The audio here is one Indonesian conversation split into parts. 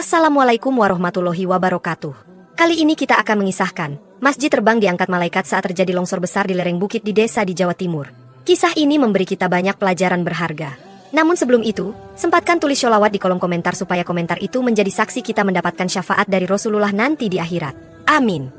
Assalamualaikum warahmatullahi wabarakatuh. Kali ini kita akan mengisahkan masjid terbang diangkat malaikat saat terjadi longsor besar di lereng bukit di desa di Jawa Timur. Kisah ini memberi kita banyak pelajaran berharga. Namun sebelum itu, sempatkan tulis sholawat di kolom komentar supaya komentar itu menjadi saksi kita mendapatkan syafaat dari Rasulullah nanti di akhirat. Amin.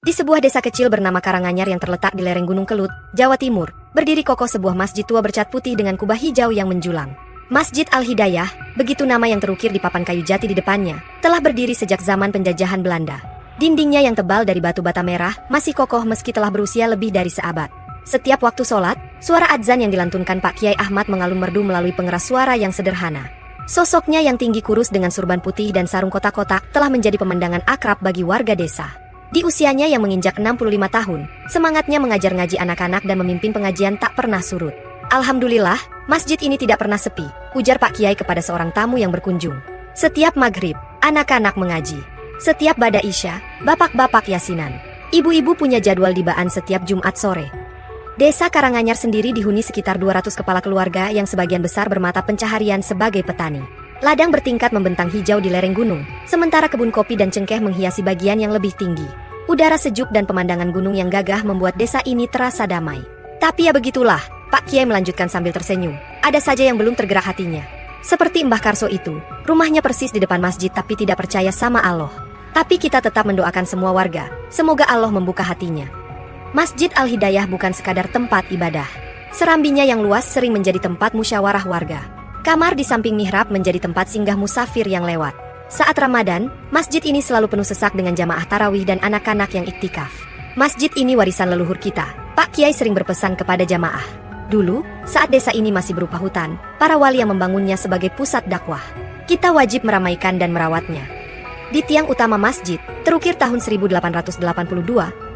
Di sebuah desa kecil bernama Karanganyar yang terletak di lereng Gunung Kelut, Jawa Timur, berdiri kokoh sebuah masjid tua bercat putih dengan kubah hijau yang menjulang. Masjid Al-Hidayah, begitu nama yang terukir di papan kayu jati di depannya, telah berdiri sejak zaman penjajahan Belanda. Dindingnya yang tebal dari batu bata merah masih kokoh meski telah berusia lebih dari seabad. Setiap waktu sholat, suara adzan yang dilantunkan Pak Kiai Ahmad mengalun merdu melalui pengeras suara yang sederhana. Sosoknya yang tinggi kurus dengan surban putih dan sarung kotak-kotak telah menjadi pemandangan akrab bagi warga desa. Di usianya yang menginjak 65 tahun, semangatnya mengajar ngaji anak-anak dan memimpin pengajian tak pernah surut. Alhamdulillah, masjid ini tidak pernah sepi, ujar Pak Kiai kepada seorang tamu yang berkunjung. Setiap maghrib, anak-anak mengaji. Setiap bada isya, bapak-bapak yasinan. Ibu-ibu punya jadwal dibaan setiap Jumat sore. Desa Karanganyar sendiri dihuni sekitar 200 kepala keluarga yang sebagian besar bermata pencaharian sebagai petani. Ladang bertingkat membentang hijau di lereng gunung, sementara kebun kopi dan cengkeh menghiasi bagian yang lebih tinggi. Udara sejuk dan pemandangan gunung yang gagah membuat desa ini terasa damai. Tapi ya begitulah, Pak Kiai melanjutkan sambil tersenyum. Ada saja yang belum tergerak hatinya. Seperti Mbah Karso itu, rumahnya persis di depan masjid tapi tidak percaya sama Allah. Tapi kita tetap mendoakan semua warga, semoga Allah membuka hatinya. Masjid Al-Hidayah bukan sekadar tempat ibadah. Serambinya yang luas sering menjadi tempat musyawarah warga. Kamar di samping mihrab menjadi tempat singgah musafir yang lewat. Saat Ramadan, masjid ini selalu penuh sesak dengan jamaah tarawih dan anak-anak yang iktikaf. Masjid ini warisan leluhur kita. Pak Kiai sering berpesan kepada jamaah. Dulu, saat desa ini masih berupa hutan, para wali yang membangunnya sebagai pusat dakwah. Kita wajib meramaikan dan merawatnya. Di tiang utama masjid, terukir tahun 1882,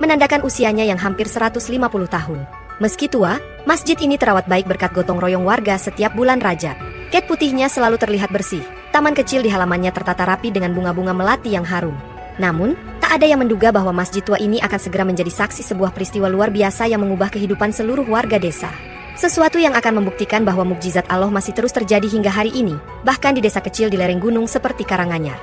menandakan usianya yang hampir 150 tahun. Meski tua, masjid ini terawat baik berkat gotong royong warga setiap bulan Rajab. Ket putihnya selalu terlihat bersih. Taman kecil di halamannya tertata rapi dengan bunga-bunga melati yang harum. Namun, tak ada yang menduga bahwa masjid tua ini akan segera menjadi saksi sebuah peristiwa luar biasa yang mengubah kehidupan seluruh warga desa. Sesuatu yang akan membuktikan bahwa mukjizat Allah masih terus terjadi hingga hari ini, bahkan di desa kecil di lereng gunung seperti Karanganyar.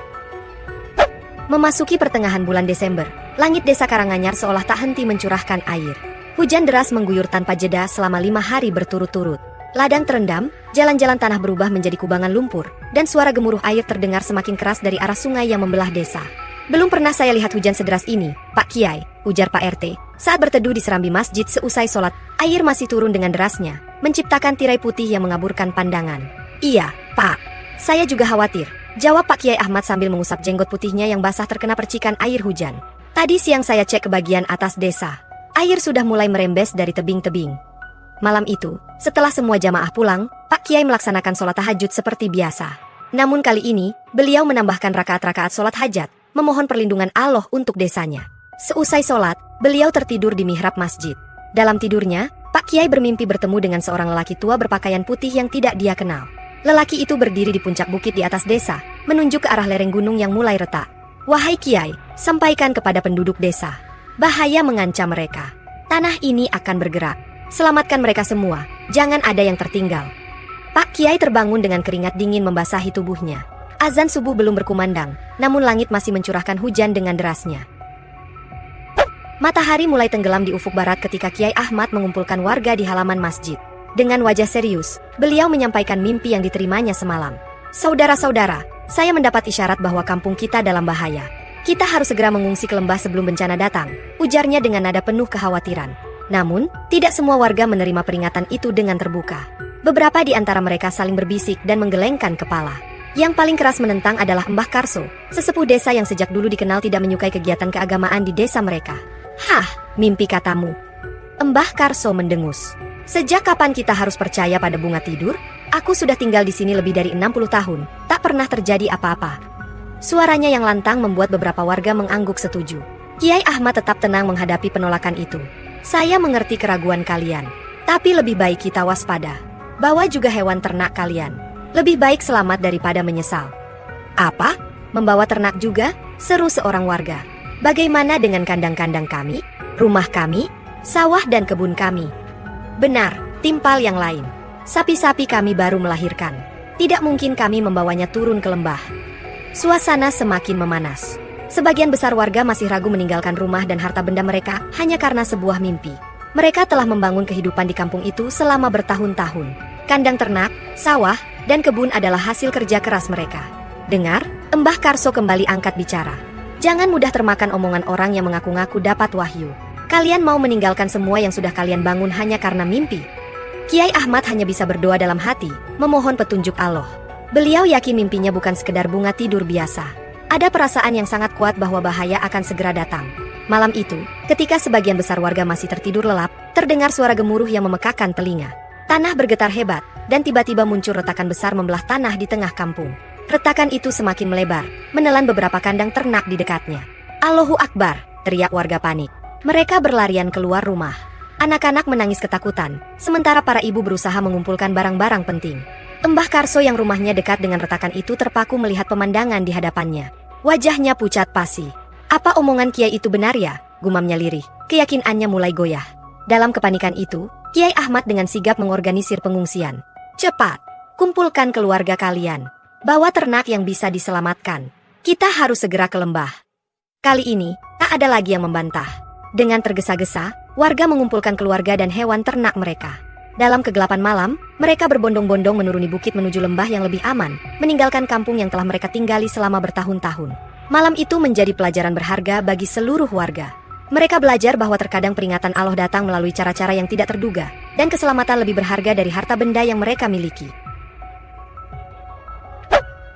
Memasuki pertengahan bulan Desember, langit desa Karanganyar seolah tak henti mencurahkan air. Hujan deras mengguyur tanpa jeda selama 5 hari berturut-turut. Ladang terendam, jalan-jalan tanah berubah menjadi kubangan lumpur, dan suara gemuruh air terdengar semakin keras dari arah sungai yang membelah desa. Belum pernah saya lihat hujan sederas ini, Pak Kiai, ujar Pak RT. Saat berteduh di serambi masjid seusai sholat, air masih turun dengan derasnya, menciptakan tirai putih yang mengaburkan pandangan. Iya, Pak. Saya juga khawatir, jawab Pak Kiai Ahmad sambil mengusap jenggot putihnya yang basah terkena percikan air hujan. Tadi siang saya cek ke bagian atas desa. Air sudah mulai merembes dari tebing-tebing. Malam itu, setelah semua jamaah pulang, Pak Kiai melaksanakan sholat tahajud seperti biasa. Namun kali ini, beliau menambahkan rakaat-rakaat sholat hajat, memohon perlindungan Allah untuk desanya. Seusai sholat, beliau tertidur di mihrab masjid. Dalam tidurnya, Pak Kiai bermimpi bertemu dengan seorang lelaki tua berpakaian putih yang tidak dia kenal. Lelaki itu berdiri di puncak bukit di atas desa, menunjuk ke arah lereng gunung yang mulai retak. Wahai Kiai, sampaikan kepada penduduk desa. Bahaya mengancam mereka. Tanah ini akan bergerak. Selamatkan mereka semua, jangan ada yang tertinggal. Pak Kiai terbangun dengan keringat dingin membasahi tubuhnya. Azan subuh belum berkumandang, namun langit masih mencurahkan hujan dengan derasnya. Matahari mulai tenggelam di ufuk barat ketika Kiai Ahmad mengumpulkan warga di halaman masjid. Dengan wajah serius, beliau menyampaikan mimpi yang diterimanya semalam. Saudara-saudara, saya mendapat isyarat bahwa kampung kita dalam bahaya. Kita harus segera mengungsi ke lembah sebelum bencana datang, ujarnya dengan nada penuh kekhawatiran. Namun, tidak semua warga menerima peringatan itu dengan terbuka. Beberapa di antara mereka saling berbisik dan menggelengkan kepala. Yang paling keras menentang adalah Mbah Karso, sesepuh desa yang sejak dulu dikenal tidak menyukai kegiatan keagamaan di desa mereka. Hah, mimpi katamu? Mbah Karso mendengus. Sejak kapan kita harus percaya pada bunga tidur? Aku sudah tinggal di sini lebih dari 60 tahun, tak pernah terjadi apa-apa. Suaranya yang lantang membuat beberapa warga mengangguk setuju. Kiai Ahmad tetap tenang menghadapi penolakan itu. Saya mengerti keraguan kalian, tapi lebih baik kita waspada. Bawa juga hewan ternak kalian. Lebih baik selamat daripada menyesal. Apa? Membawa ternak juga? Seru seorang warga. Bagaimana dengan kandang-kandang kami? Rumah kami? Sawah dan kebun kami? Benar, timpal yang lain. Sapi-sapi kami baru melahirkan. Tidak mungkin kami membawanya turun ke lembah. Suasana semakin memanas. Sebagian besar warga masih ragu meninggalkan rumah dan harta benda mereka hanya karena sebuah mimpi. Mereka telah membangun kehidupan di kampung itu selama bertahun-tahun. Kandang ternak, sawah, dan kebun adalah hasil kerja keras mereka. Dengar, Mbah Karso kembali angkat bicara. Jangan mudah termakan omongan orang yang mengaku-ngaku dapat wahyu. Kalian mau meninggalkan semua yang sudah kalian bangun hanya karena mimpi? Kiai Ahmad hanya bisa berdoa dalam hati, memohon petunjuk Allah. Beliau yakin mimpinya bukan sekedar bunga tidur biasa. Ada perasaan yang sangat kuat bahwa bahaya akan segera datang. Malam itu, ketika sebagian besar warga masih tertidur lelap, terdengar suara gemuruh yang memekakan telinga. Tanah bergetar hebat, dan tiba-tiba muncul retakan besar membelah tanah di tengah kampung. Retakan itu semakin melebar, menelan beberapa kandang ternak di dekatnya. Allahu Akbar, teriak warga panik. Mereka berlarian keluar rumah. Anak-anak menangis ketakutan, sementara para ibu berusaha mengumpulkan barang-barang penting. Mbah Karso yang rumahnya dekat dengan retakan itu terpaku melihat pemandangan di hadapannya. Wajahnya pucat pasi. Apa omongan Kiai itu benar ya? Gumamnya lirih. Keyakinannya mulai goyah. Dalam kepanikan itu, Kiai Ahmad dengan sigap mengorganisir pengungsian. Cepat, kumpulkan keluarga kalian. Bawa ternak yang bisa diselamatkan. Kita harus segera ke lembah. Kali ini, tak ada lagi yang membantah. Dengan tergesa-gesa, warga mengumpulkan keluarga dan hewan ternak mereka. Dalam kegelapan malam, mereka berbondong-bondong menuruni bukit menuju lembah yang lebih aman, meninggalkan kampung yang telah mereka tinggali selama bertahun-tahun. Malam itu menjadi pelajaran berharga bagi seluruh warga. Mereka belajar bahwa terkadang peringatan Allah datang melalui cara-cara yang tidak terduga, dan keselamatan lebih berharga dari harta benda yang mereka miliki.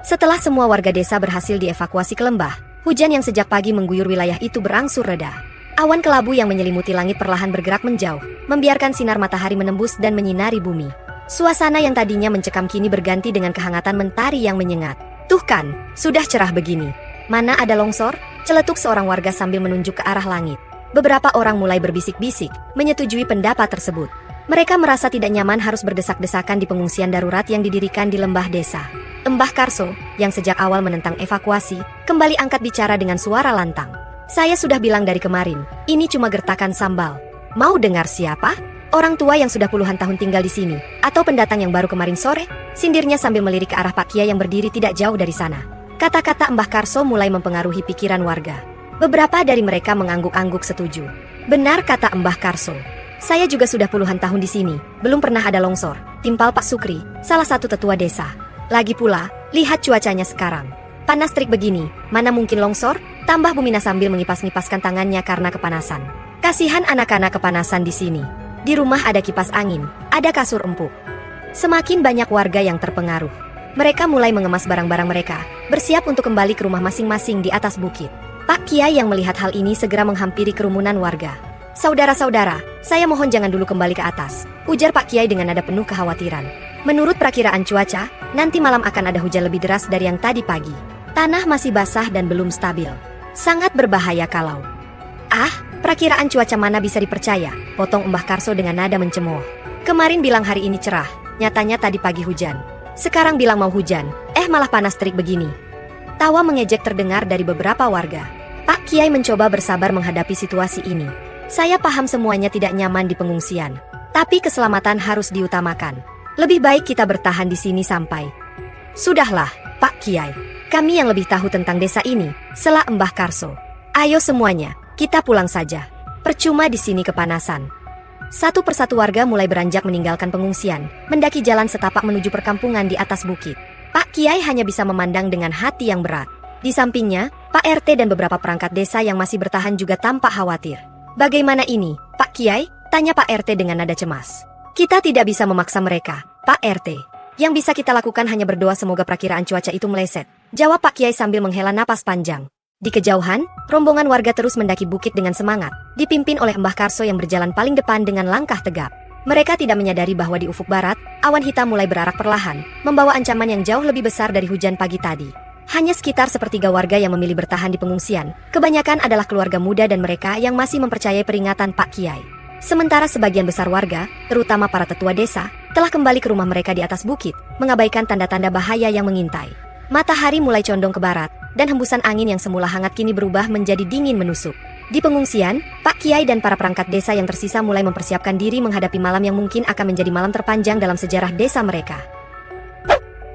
Setelah semua warga desa berhasil dievakuasi ke lembah, hujan yang sejak pagi mengguyur wilayah itu berangsur reda. Awan kelabu yang menyelimuti langit perlahan bergerak menjauh, membiarkan sinar matahari menembus dan menyinari bumi. Suasana yang tadinya mencekam kini berganti dengan kehangatan mentari yang menyengat. Tuh kan, sudah cerah begini. Mana ada longsor? Celetuk seorang warga sambil menunjuk ke arah langit. Beberapa orang mulai berbisik-bisik, menyetujui pendapat tersebut. Mereka merasa tidak nyaman harus berdesak-desakan di pengungsian darurat yang didirikan di lembah desa. Mbah Karso, yang sejak awal menentang evakuasi, kembali angkat bicara dengan suara lantang. Saya sudah bilang dari kemarin, ini cuma gertakan sambal. Mau dengar siapa? Orang tua yang sudah puluhan tahun tinggal di sini, atau pendatang yang baru kemarin sore? Sindirnya sambil melirik ke arah Pak Kiai yang berdiri tidak jauh dari sana. Kata-kata Mbah Karso mulai mempengaruhi pikiran warga. Beberapa dari mereka mengangguk-angguk setuju. Benar kata Mbah Karso. Saya juga sudah puluhan tahun di sini, belum pernah ada longsor. Timpal Pak Sukri, salah satu tetua desa. Lagi pula, lihat cuacanya sekarang. Panas terik begini, mana mungkin longsor? Tambah Bumina sambil mengipas-ngipaskan tangannya karena kepanasan. Kasihan anak-anak kepanasan di sini. Di rumah ada kipas angin, ada kasur empuk. Semakin banyak warga yang terpengaruh. Mereka mulai mengemas barang-barang mereka, bersiap untuk kembali ke rumah masing-masing di atas bukit. Pak Kiai yang melihat hal ini segera menghampiri kerumunan warga. Saudara-saudara, saya mohon jangan dulu kembali ke atas, ujar Pak Kiai dengan nada penuh kekhawatiran. Menurut perakiraan cuaca, nanti malam akan ada hujan lebih deras dari yang tadi pagi. Tanah masih basah dan belum stabil. Sangat berbahaya kalau... Ah, perakiraan cuaca mana bisa dipercaya? Potong Mbah Karso dengan nada mencemooh. Kemarin bilang hari ini cerah, nyatanya tadi pagi hujan. Sekarang bilang mau hujan, malah panas terik begini. Tawa mengejek terdengar dari beberapa warga. Pak Kiai mencoba bersabar menghadapi situasi ini. Saya paham semuanya tidak nyaman di pengungsian, tapi keselamatan harus diutamakan. Lebih baik kita bertahan di sini sampai... Sudahlah, Pak Kiai. Kami yang lebih tahu tentang desa ini, sela Mbah Karso. Ayo semuanya, kita pulang saja. Percuma di sini kepanasan. Satu persatu warga mulai beranjak meninggalkan pengungsian, mendaki jalan setapak menuju perkampungan di atas bukit. Pak Kiai hanya bisa memandang dengan hati yang berat. Di sampingnya, Pak RT dan beberapa perangkat desa yang masih bertahan juga tampak khawatir. Bagaimana ini, Pak Kiai? Tanya Pak RT dengan nada cemas. Kita tidak bisa memaksa mereka, Pak RT. Yang bisa kita lakukan hanya berdoa semoga perakiraan cuaca itu meleset, jawab Pak Kiai sambil menghela napas panjang. Di kejauhan, rombongan warga terus mendaki bukit dengan semangat, dipimpin oleh Mbah Karso yang berjalan paling depan dengan langkah tegap. Mereka tidak menyadari bahwa di ufuk barat, awan hitam mulai berarak perlahan, membawa ancaman yang jauh lebih besar dari hujan pagi tadi. Hanya sekitar sepertiga warga yang memilih bertahan di pengungsian, kebanyakan adalah keluarga muda dan mereka yang masih mempercayai peringatan Pak Kiai. Sementara sebagian besar warga, terutama para tetua desa, telah kembali ke rumah mereka di atas bukit, mengabaikan tanda-tanda bahaya yang mengintai. Matahari mulai condong ke barat, dan hembusan angin yang semula hangat kini berubah menjadi dingin menusuk. Di pengungsian, Pak Kiai dan para perangkat desa yang tersisa mulai mempersiapkan diri menghadapi malam yang mungkin akan menjadi malam terpanjang dalam sejarah desa mereka.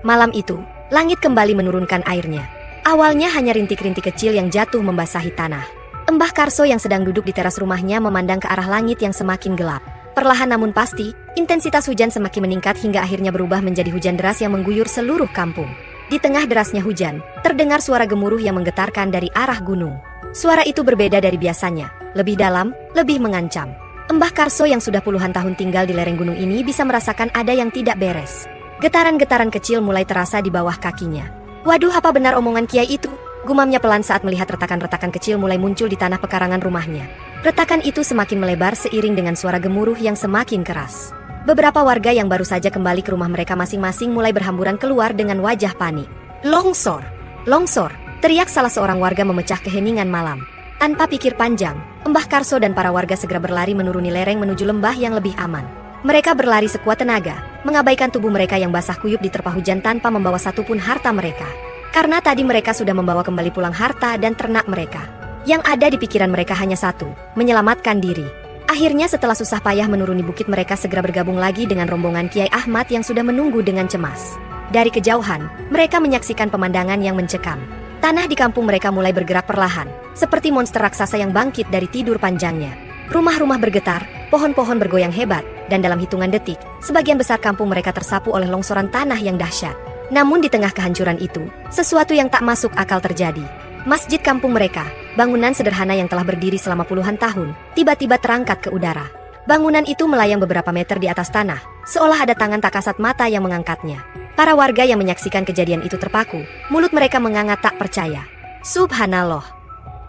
Malam itu, langit kembali menurunkan airnya. Awalnya hanya rintik-rintik kecil yang jatuh membasahi tanah. Mbah Karso yang sedang duduk di teras rumahnya memandang ke arah langit yang semakin gelap. Perlahan namun pasti, intensitas hujan semakin meningkat hingga akhirnya berubah menjadi hujan deras yang mengguyur seluruh kampung. Di tengah derasnya hujan, terdengar suara gemuruh yang menggetarkan dari arah gunung. Suara itu berbeda dari biasanya, lebih dalam, lebih mengancam. Mbah Karso yang sudah puluhan tahun tinggal di lereng gunung ini bisa merasakan ada yang tidak beres. Getaran-getaran kecil mulai terasa di bawah kakinya. Waduh, apa benar omongan Kiai itu? Gumamnya pelan saat melihat retakan-retakan kecil mulai muncul di tanah pekarangan rumahnya. Retakan itu semakin melebar seiring dengan suara gemuruh yang semakin keras. Beberapa warga yang baru saja kembali ke rumah mereka masing-masing mulai berhamburan keluar dengan wajah panik. Longsor! Longsor! Teriak salah seorang warga memecah keheningan malam. Tanpa pikir panjang, Mbah Karso dan para warga segera berlari menuruni lereng menuju lembah yang lebih aman. Mereka berlari sekuat tenaga, mengabaikan tubuh mereka yang basah kuyup diterpa hujan tanpa membawa satupun harta mereka. Karena tadi mereka sudah membawa kembali pulang harta dan ternak mereka. Yang ada di pikiran mereka hanya satu, menyelamatkan diri. Akhirnya setelah susah payah menuruni bukit mereka segera bergabung lagi dengan rombongan Kiai Ahmad yang sudah menunggu dengan cemas. Dari kejauhan, mereka menyaksikan pemandangan yang mencekam. Tanah di kampung mereka mulai bergerak perlahan, seperti monster raksasa yang bangkit dari tidur panjangnya. Rumah-rumah bergetar, pohon-pohon bergoyang hebat, dan dalam hitungan detik, sebagian besar kampung mereka tersapu oleh longsoran tanah yang dahsyat. Namun di tengah kehancuran itu, sesuatu yang tak masuk akal terjadi. Masjid kampung mereka, bangunan sederhana yang telah berdiri selama puluhan tahun, tiba-tiba terangkat ke udara. Bangunan itu melayang beberapa meter di atas tanah, seolah ada tangan tak kasat mata yang mengangkatnya. Para warga yang menyaksikan kejadian itu terpaku, mulut mereka menganga tak percaya. Subhanallah,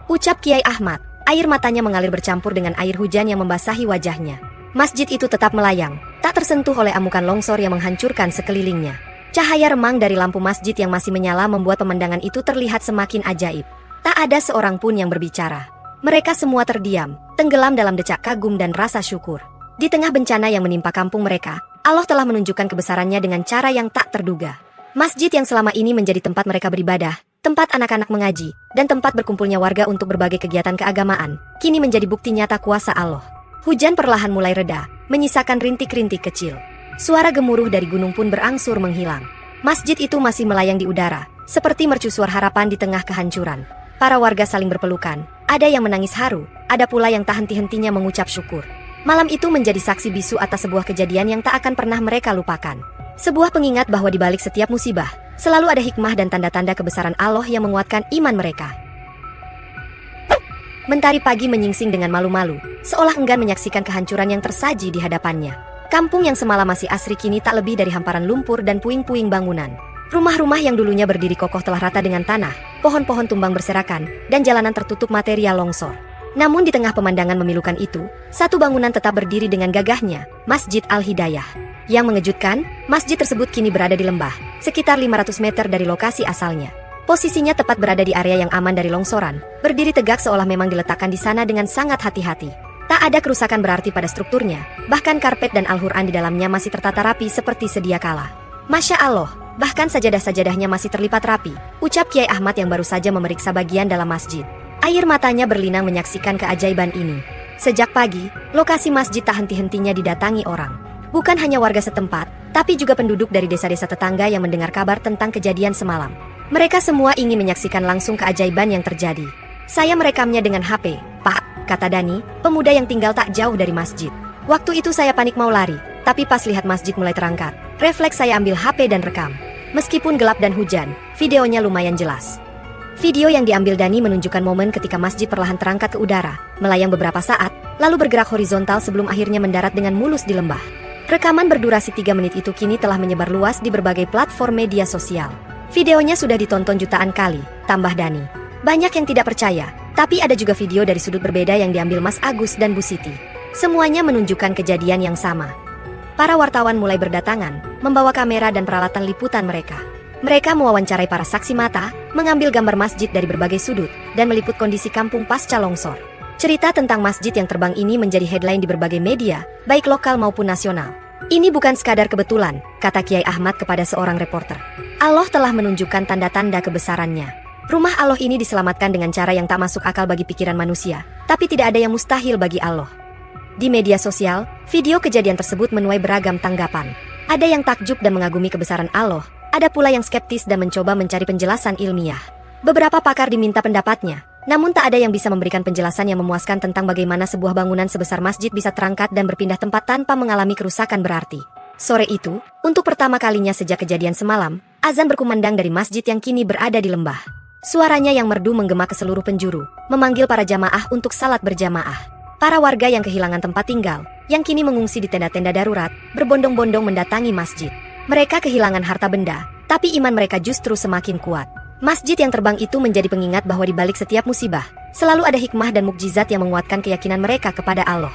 ucap Kiai Ahmad. Air matanya mengalir bercampur dengan air hujan yang membasahi wajahnya. Masjid itu tetap melayang, tak tersentuh oleh amukan longsor yang menghancurkan sekelilingnya. Cahaya remang dari lampu masjid yang masih menyala membuat pemandangan itu terlihat semakin ajaib. Tak ada seorang pun yang berbicara. Mereka semua terdiam, tenggelam dalam decak kagum dan rasa syukur. Di tengah bencana yang menimpa kampung mereka, Allah telah menunjukkan kebesarannya dengan cara yang tak terduga. Masjid yang selama ini menjadi tempat mereka beribadah, tempat anak-anak mengaji, dan tempat berkumpulnya warga untuk berbagai kegiatan keagamaan, kini menjadi bukti nyata kuasa Allah. Hujan perlahan mulai reda, menyisakan rintik-rintik kecil. Suara gemuruh dari gunung pun berangsur menghilang. Masjid itu masih melayang di udara, seperti mercusuar harapan di tengah kehancuran. Para warga saling berpelukan, ada yang menangis haru, ada pula yang tak henti-hentinya mengucap syukur. Malam itu menjadi saksi bisu atas sebuah kejadian yang tak akan pernah mereka lupakan. Sebuah pengingat bahwa di balik setiap musibah, selalu ada hikmah dan tanda-tanda kebesaran Allah yang menguatkan iman mereka. Mentari pagi menyingsing dengan malu-malu, seolah enggan menyaksikan kehancuran yang tersaji di hadapannya. Kampung yang semalam masih asri kini tak lebih dari hamparan lumpur dan puing-puing bangunan. Rumah-rumah yang dulunya berdiri kokoh telah rata dengan tanah, pohon-pohon tumbang berserakan, dan jalanan tertutup material longsor. Namun di tengah pemandangan memilukan itu, satu bangunan tetap berdiri dengan gagahnya, Masjid Al-Hidayah. Yang mengejutkan, masjid tersebut kini berada di lembah, sekitar 500 meter dari lokasi asalnya. Posisinya tepat berada di area yang aman dari longsoran, berdiri tegak seolah memang diletakkan di sana dengan sangat hati-hati. Tak ada kerusakan berarti pada strukturnya, bahkan karpet dan Al-Quran di dalamnya masih tertata rapi seperti sedia kala. Masya Allah, bahkan sajadah-sajadahnya masih terlipat rapi, ucap Kiai Ahmad yang baru saja memeriksa bagian dalam masjid. Air matanya berlinang menyaksikan keajaiban ini. Sejak pagi, lokasi masjid tak henti-hentinya didatangi orang. Bukan hanya warga setempat, tapi juga penduduk dari desa-desa tetangga yang mendengar kabar tentang kejadian semalam. Mereka semua ingin menyaksikan langsung keajaiban yang terjadi. Saya merekamnya dengan HP, Pak, kata Dani, pemuda yang tinggal tak jauh dari masjid. Waktu itu saya panik mau lari, tapi pas lihat masjid mulai terangkat, refleks saya ambil HP dan rekam. Meskipun gelap dan hujan, videonya lumayan jelas. Video yang diambil Dani menunjukkan momen ketika masjid perlahan terangkat ke udara, melayang beberapa saat, lalu bergerak horizontal sebelum akhirnya mendarat dengan mulus di lembah. Rekaman berdurasi 3 menit itu kini telah menyebar luas di berbagai platform media sosial. Videonya sudah ditonton jutaan kali, tambah Dani. Banyak yang tidak percaya, tapi ada juga video dari sudut berbeda yang diambil Mas Agus dan Bu Siti. Semuanya menunjukkan kejadian yang sama. Para wartawan mulai berdatangan, membawa kamera dan peralatan liputan mereka. Mereka mewawancarai para saksi mata, mengambil gambar masjid dari berbagai sudut, dan meliput kondisi kampung pasca longsor. Cerita tentang masjid yang terbang ini menjadi headline di berbagai media, baik lokal maupun nasional. Ini bukan sekadar kebetulan, kata Kiai Ahmad kepada seorang reporter. Allah telah menunjukkan tanda-tanda kebesarannya. Rumah Allah ini diselamatkan dengan cara yang tak masuk akal bagi pikiran manusia, tapi tidak ada yang mustahil bagi Allah. Di media sosial, video kejadian tersebut menuai beragam tanggapan. Ada yang takjub dan mengagumi kebesaran Allah, Ada pula yang skeptis dan mencoba mencari penjelasan ilmiah. Beberapa pakar diminta pendapatnya, namun tak ada yang bisa memberikan penjelasan yang memuaskan tentang bagaimana sebuah bangunan sebesar masjid bisa terangkat dan berpindah tempat tanpa mengalami kerusakan berarti. Sore itu, untuk pertama kalinya sejak kejadian semalam, azan berkumandang dari masjid yang kini berada di lembah. Suaranya yang merdu menggema ke seluruh penjuru, memanggil para jamaah untuk salat berjamaah. Para warga yang kehilangan tempat tinggal, yang kini mengungsi di tenda-tenda darurat, berbondong-bondong mendatangi masjid. Mereka kehilangan harta benda, tapi iman mereka justru semakin kuat. Masjid yang terbang itu menjadi pengingat bahwa di balik setiap musibah, selalu ada hikmah dan mukjizat yang menguatkan keyakinan mereka kepada Allah.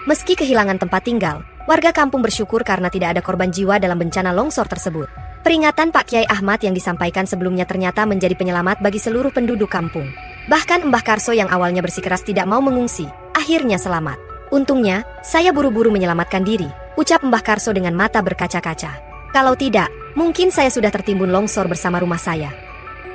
Meski kehilangan tempat tinggal, warga kampung bersyukur karena tidak ada korban jiwa dalam bencana longsor tersebut. Peringatan Pak Kiai Ahmad yang disampaikan sebelumnya ternyata menjadi penyelamat bagi seluruh penduduk kampung. Bahkan Mbah Karso yang awalnya bersikeras tidak mau mengungsi, akhirnya selamat. Untungnya, saya buru-buru menyelamatkan diri, ucap Mbah Karso dengan mata berkaca-kaca. Kalau tidak, mungkin saya sudah tertimbun longsor bersama rumah saya.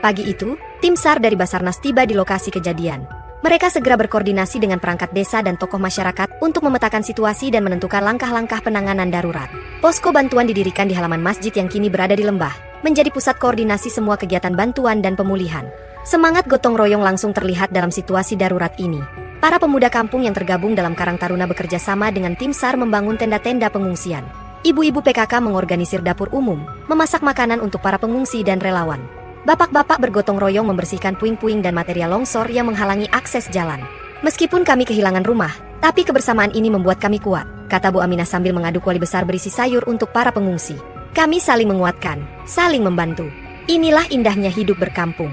Pagi itu, tim SAR dari Basarnas tiba di lokasi kejadian. Mereka segera berkoordinasi dengan perangkat desa dan tokoh masyarakat untuk memetakan situasi dan menentukan langkah-langkah penanganan darurat. Posko bantuan didirikan di halaman masjid yang kini berada di lembah, menjadi pusat koordinasi semua kegiatan bantuan dan pemulihan. Semangat gotong royong langsung terlihat dalam situasi darurat ini. Para pemuda kampung yang tergabung dalam Karang Taruna bekerja sama dengan tim SAR membangun tenda-tenda pengungsian. Ibu-ibu PKK mengorganisir dapur umum, memasak makanan untuk para pengungsi dan relawan. Bapak-bapak bergotong royong membersihkan puing-puing dan material longsor yang menghalangi akses jalan. Meskipun kami kehilangan rumah, tapi kebersamaan ini membuat kami kuat, kata Bu Aminah sambil mengaduk kuali besar berisi sayur untuk para pengungsi. Kami saling menguatkan, saling membantu. Inilah indahnya hidup berkampung.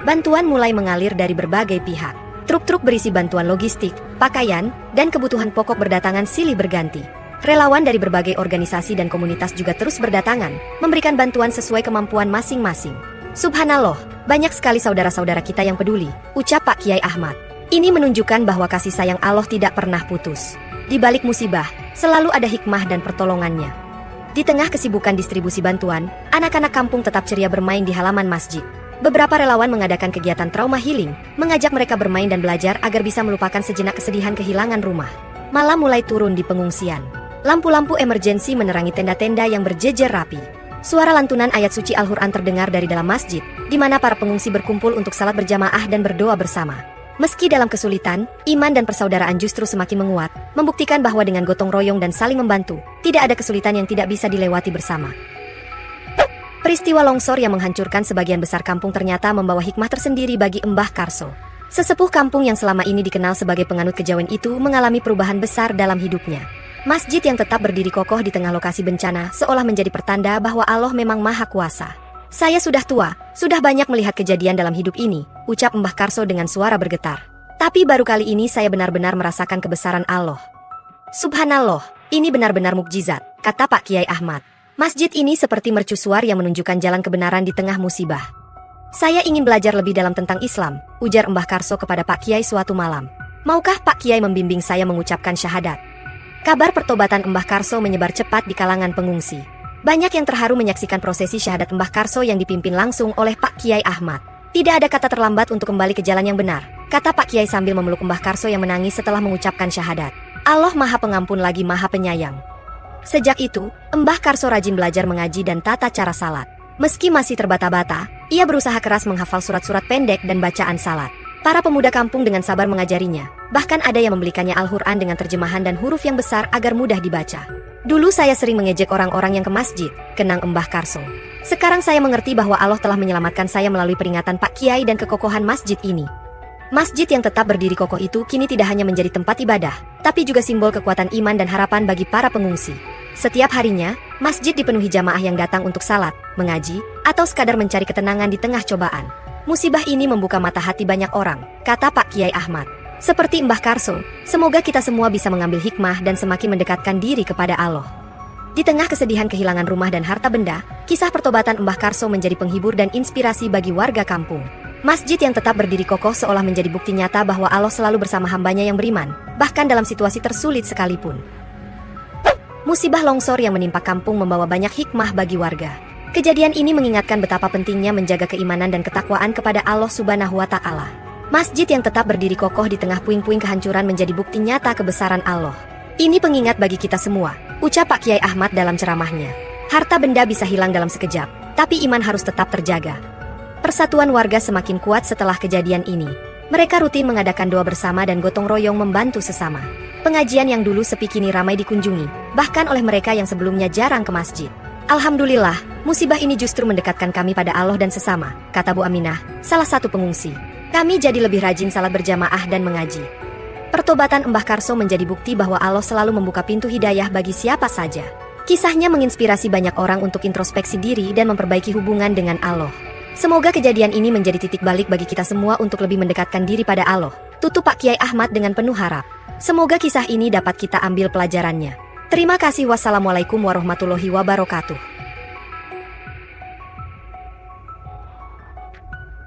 Bantuan mulai mengalir dari berbagai pihak. Truk-truk berisi bantuan logistik, pakaian, dan kebutuhan pokok berdatangan silih berganti. Relawan dari berbagai organisasi dan komunitas juga terus berdatangan, memberikan bantuan sesuai kemampuan masing-masing. Subhanallah, banyak sekali saudara-saudara kita yang peduli, ucap Pak Kiai Ahmad. Ini menunjukkan bahwa kasih sayang Allah tidak pernah putus. Di balik musibah, selalu ada hikmah dan pertolongannya. Di tengah kesibukan distribusi bantuan, anak-anak kampung tetap ceria bermain di halaman masjid. Beberapa relawan mengadakan kegiatan trauma healing, mengajak mereka bermain dan belajar agar bisa melupakan sejenak kesedihan kehilangan rumah. Malam mulai turun di pengungsian. Lampu-lampu emergensi menerangi tenda-tenda yang berjejer rapi. Suara lantunan ayat suci Al-Quran terdengar dari dalam masjid, di mana para pengungsi berkumpul untuk salat berjamaah dan berdoa bersama. Meski dalam kesulitan, iman dan persaudaraan justru semakin menguat, membuktikan bahwa dengan gotong royong dan saling membantu, tidak ada kesulitan yang tidak bisa dilewati bersama. Peristiwa longsor yang menghancurkan sebagian besar kampung ternyata membawa hikmah tersendiri bagi Mbah Karso. Sesepuh kampung yang selama ini dikenal sebagai penganut kejawen itu mengalami perubahan besar dalam hidupnya. Masjid yang tetap berdiri kokoh di tengah lokasi bencana seolah menjadi pertanda bahwa Allah memang Maha Kuasa. Saya sudah tua, sudah banyak melihat kejadian dalam hidup ini, ucap Mbah Karso dengan suara bergetar. Tapi baru kali ini saya benar-benar merasakan kebesaran Allah. Subhanallah, ini benar-benar mukjizat, kata Pak Kiai Ahmad. Masjid ini seperti mercusuar yang menunjukkan jalan kebenaran di tengah musibah. Saya ingin belajar lebih dalam tentang Islam, ujar Mbah Karso kepada Pak Kiai suatu malam. Maukah Pak Kiai membimbing saya mengucapkan syahadat? Kabar pertobatan Mbah Karso menyebar cepat di kalangan pengungsi. Banyak yang terharu menyaksikan prosesi syahadat Mbah Karso yang dipimpin langsung oleh Pak Kiai Ahmad. Tidak ada kata terlambat untuk kembali ke jalan yang benar, kata Pak Kiai sambil memeluk Mbah Karso yang menangis setelah mengucapkan syahadat. Allah Maha Pengampun lagi Maha Penyayang. Sejak itu, Mbah Karso rajin belajar mengaji dan tata cara salat. Meski masih terbata-bata, ia berusaha keras menghafal surat-surat pendek dan bacaan salat. Para pemuda kampung dengan sabar mengajarinya, bahkan ada yang membelikannya Al-Quran dengan terjemahan dan huruf yang besar agar mudah dibaca. Dulu saya sering mengejek orang-orang yang ke masjid, kenang Mbah Karso. Sekarang saya mengerti bahwa Allah telah menyelamatkan saya melalui peringatan Pak Kiai dan kekokohan masjid ini. Masjid yang tetap berdiri kokoh itu kini tidak hanya menjadi tempat ibadah, tapi juga simbol kekuatan iman dan harapan bagi para pengungsi. Setiap harinya, masjid dipenuhi jamaah yang datang untuk salat, mengaji, atau sekadar mencari ketenangan di tengah cobaan. Musibah ini membuka mata hati banyak orang, kata Pak Kiai Ahmad. Seperti Mbah Karso, semoga kita semua bisa mengambil hikmah dan semakin mendekatkan diri kepada Allah. Di tengah kesedihan kehilangan rumah dan harta benda, kisah pertobatan Mbah Karso menjadi penghibur dan inspirasi bagi warga kampung. Masjid yang tetap berdiri kokoh seolah menjadi bukti nyata bahwa Allah selalu bersama hambanya yang beriman, bahkan dalam situasi tersulit sekalipun. Musibah longsor yang menimpa kampung membawa banyak hikmah bagi warga. Kejadian ini mengingatkan betapa pentingnya menjaga keimanan dan ketakwaan kepada Allah Subhanahu wa Ta'ala. Masjid yang tetap berdiri kokoh di tengah puing-puing kehancuran menjadi bukti nyata kebesaran Allah. Ini pengingat bagi kita semua, ucap Pak Kiai Ahmad dalam ceramahnya. Harta benda bisa hilang dalam sekejap, tapi iman harus tetap terjaga. Persatuan warga semakin kuat setelah kejadian ini. Mereka rutin mengadakan doa bersama dan gotong royong membantu sesama. Pengajian yang dulu sepi kini ramai dikunjungi, bahkan oleh mereka yang sebelumnya jarang ke masjid. Alhamdulillah, musibah ini justru mendekatkan kami pada Allah dan sesama, kata Bu Aminah, salah satu pengungsi. Kami jadi lebih rajin salat berjamaah dan mengaji. Pertobatan Mbah Karso menjadi bukti bahwa Allah selalu membuka pintu hidayah bagi siapa saja. Kisahnya menginspirasi banyak orang untuk introspeksi diri dan memperbaiki hubungan dengan Allah. Semoga kejadian ini menjadi titik balik bagi kita semua untuk lebih mendekatkan diri pada Allah. Tutup Pak Kiai Ahmad dengan penuh harap. Semoga kisah ini dapat kita ambil pelajarannya. Terima kasih. Wassalamualaikum warahmatullahi wabarakatuh.